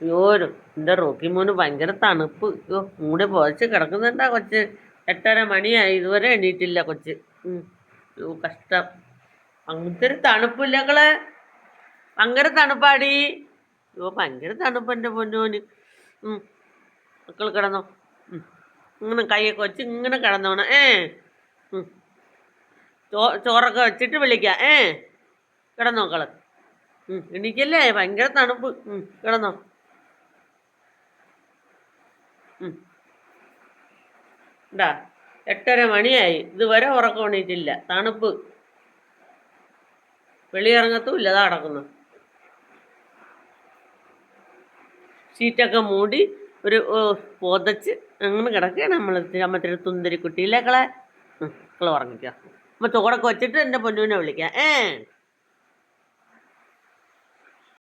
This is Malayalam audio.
അയ്യോ എൻ്റെ റോക്കി മോന് ഭയങ്കര തണുപ്പ്. അയ്യോ മൂടെ പുതച്ച് കിടക്കുന്നുണ്ടാ കൊച്ച്. 8:30 മണിയായി, ഇതുവരെ എണീറ്റില്ല കൊച്ച്. അയ്യോ കഷ്ടം. അങ്ങനത്തെ ഒരു തണുപ്പില്ലക്കളെ, ഭയങ്കര തണുപ്പാടി. അയ്യോ ഭയങ്കര തണുപ്പ് എൻ്റെ പൊന്നോന്. മക്കൾ കിടന്നോ. ഇങ്ങനെ കൈയൊക്കെ വെച്ച് ഇങ്ങനെ കിടന്നോണം. ചോറൊക്കെ വെച്ചിട്ട് വിളിക്കാം. കിടന്നോ മക്കള്. എണീക്കല്ലേ, ഭയങ്കര തണുപ്പ്. കിടന്നോ. ഉണ്ടാ 8:30 മണിയായി, ഇതുവരെ ഉറക്കം എണീറ്റില്ല. തണുപ്പ്, വെളിയിറങ്ങത്തും ഇല്ല. അതാ കിടക്കുന്നു. ഷീറ്റൊക്കെ മൂടി ഒരു പുതച്ച് അങ്ങനെ കിടക്കുകയാണ് നമ്മൾ തുന്തിരി കുട്ടിയിലേക്കളെ. മക്കളെ ഉറങ്ങിക്കുക. അപ്പോൾ ചോറൊക്കെ വെച്ചിട്ട് എൻ്റെ പൊന്നുവിനെ വിളിക്കാം.